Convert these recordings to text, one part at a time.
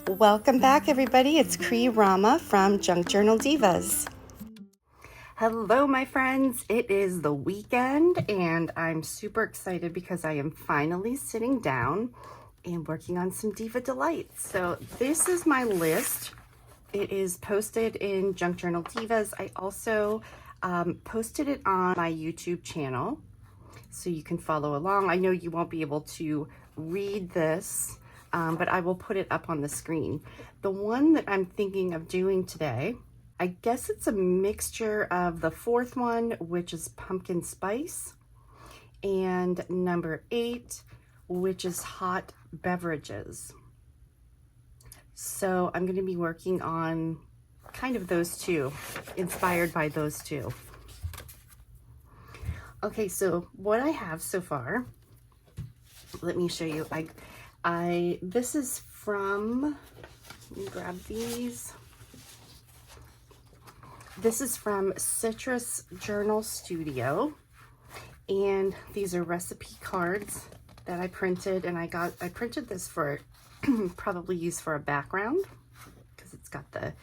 Welcome back, everybody. It's Rama from Junk Journal Divas. Hello, my friends. It is the weekend, and I'm super excited because I am finally sitting down and working on some Diva Delights. So this is my list. It is posted in Junk Journal Divas. I also posted it on my YouTube channel, so you can follow along. I know you won't be able to read this, but I will put it up on the screen. The one that I'm thinking of doing today, I guess it's a mixture of the fourth one, which is pumpkin spice, and number 8, which is hot beverages. So I'm going to be working on kind of those two, inspired by those two. Okay, so what I have so far, let me show you. This is from, let me grab these. This is from Citrus Journal Studio, and these are recipe cards that I printed, and I printed this for probably use for a background because it's got the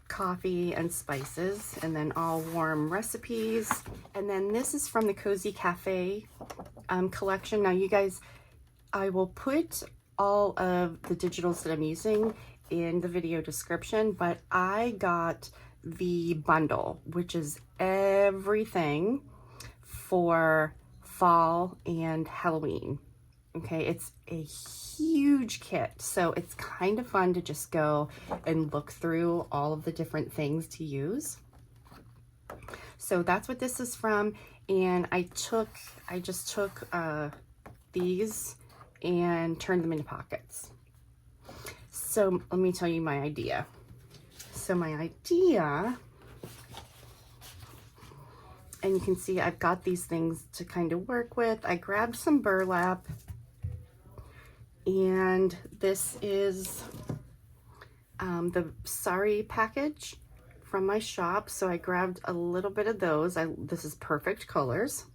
coffee and spices and then all warm recipes. And then this is from the Cozy Cafe collection. Now you guys, I will put all of the digitals that I'm using in the video description, but I got the bundle, which is everything for fall and Halloween. Okay, it's a huge kit, so it's kind of fun to just go and look through all of the different things to use. So that's what this is from, and I just took these and turned them into pockets. So let me tell you my idea. So my idea, and you can see I've got these things to kind of work with. I grabbed some burlap, and this is the sari package from my shop. So I grabbed a little bit of those. This is perfect colors.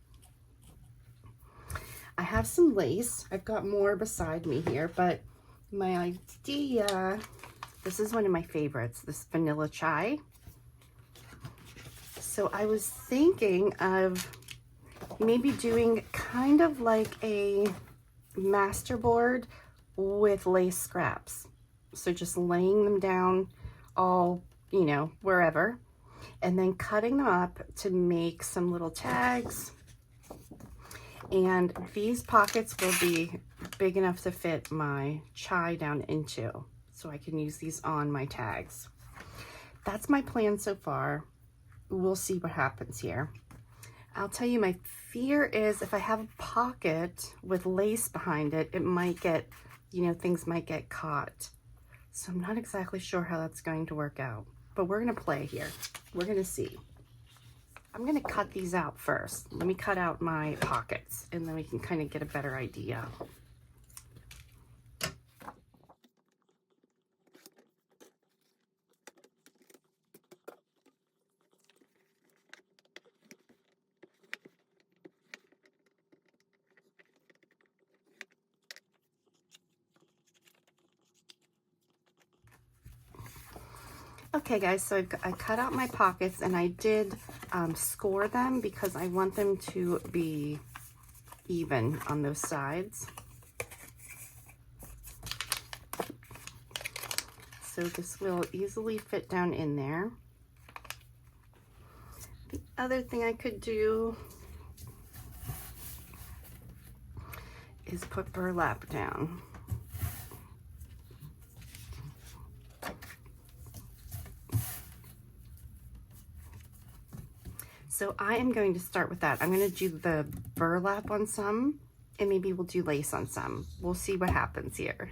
I have some lace. I've got more beside me here, but my idea, this is one of my favorites, this vanilla chai. So I was thinking of maybe doing kind of like a masterboard with lace scraps. So just laying them down all, you know, wherever, and then cutting them up to make some little tags. And these pockets will be big enough to fit my chai down into, so I can use these on my tags. That's my plan so far. We'll see what happens here. I'll tell you, my fear is if I have a pocket with lace behind it, it might get, you know, things might get caught. So I'm not exactly sure how that's going to work out, but we're going to play here. We're going to see. I'm going to cut these out first. Let me cut out my pockets, and then we can kind of get a better idea. Okay guys, so I cut out my pockets, and I did score them because I want them to be even on those sides. So this will easily fit down in there. The other thing I could do is put burlap down. So I am going to start with that. I'm going to do the burlap on some, and maybe we'll do lace on some. We'll see what happens here.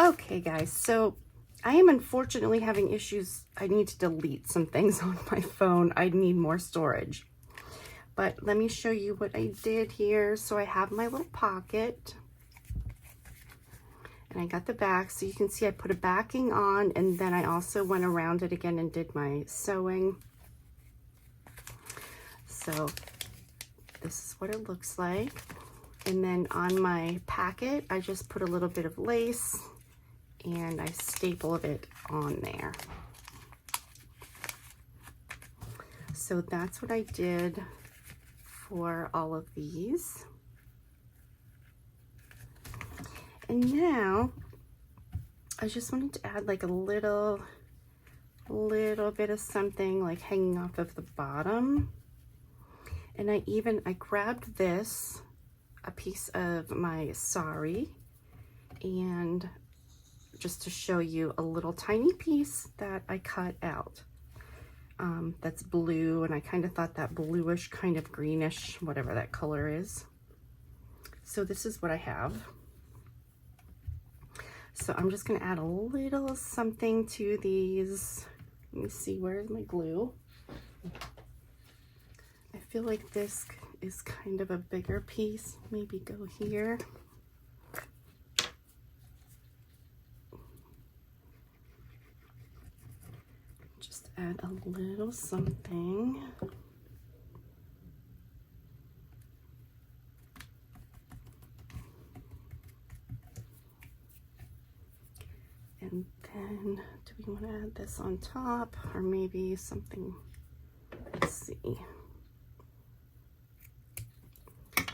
Okay guys, so I am unfortunately having issues. I need to delete some things on my phone. I need more storage. But let me show you what I did here. So I have my little pocket. And I got the back. So you can see I put a backing on. And then I also went around it again and did my sewing. So this is what it looks like. And then on my packet, I just put a little bit of lace. And I stapled it on there. So that's what I did for all of these. And now I just wanted to add like a little bit of something like hanging off of the bottom. And I grabbed this, a piece of my sari, and just to show you a little tiny piece that I cut out. That's blue, and I kind of thought that bluish, kind of greenish, whatever that color is. So this is what I have. So I'm just gonna add a little something to these. Let me see, where's my glue? I feel like this is kind of a bigger piece. Maybe go here. Add a little something. And then, do we want to add this on top, or maybe something? Let's see.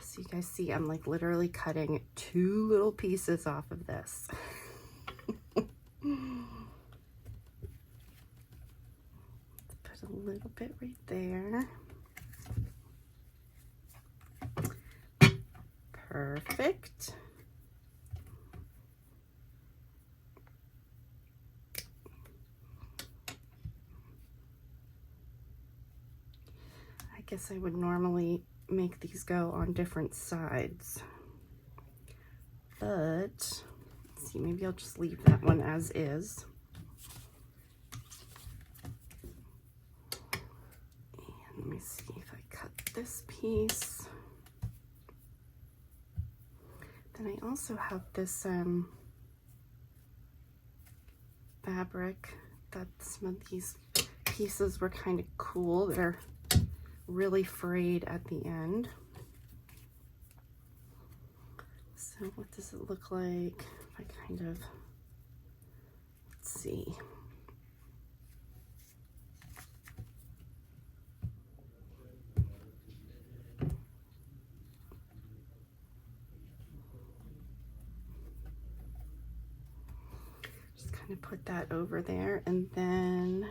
So you guys see, I'm like literally cutting 2 little pieces off of this. A little bit right there. Perfect. I guess I would normally make these go on different sides, but let's see, maybe I'll just leave that one as is. Let me see if I cut this piece. Then I also have this fabric that some of these pieces were kind of cool. They're really frayed at the end. So what does it look like if I kind of, let's see. Kind of put that over there, and then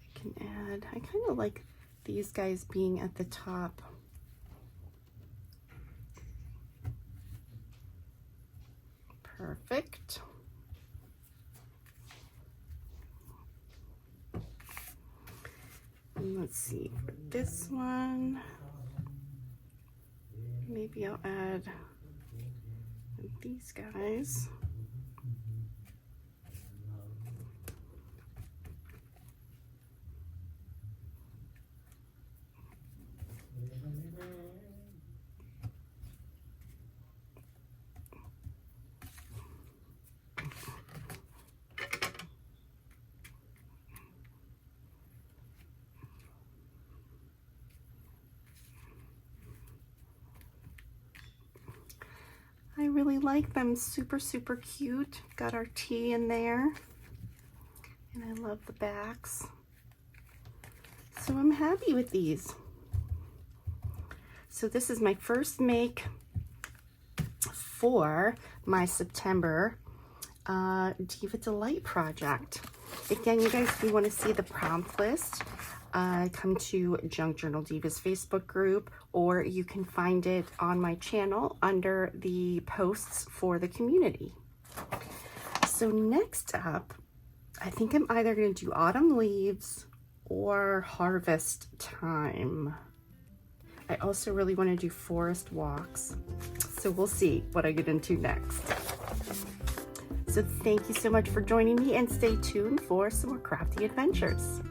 I can add, I kind of like these guys being at the top. Perfect. And let's see, for this one, maybe I'll add these guys. I really like them, super cute. Got our T in there, and I love the backs. So I'm happy with these. So this is my first make for my September Diva Delight project. Again, you guys, if you want to see the prompt list, come to Junk Journal Divas Facebook group, or you can find it on my channel under the posts for the community. So next up, I think I'm either going to do autumn leaves or harvest time. I also really want to do forest walks. So we'll see what I get into next. So thank you so much for joining me, and stay tuned for some more crafty adventures.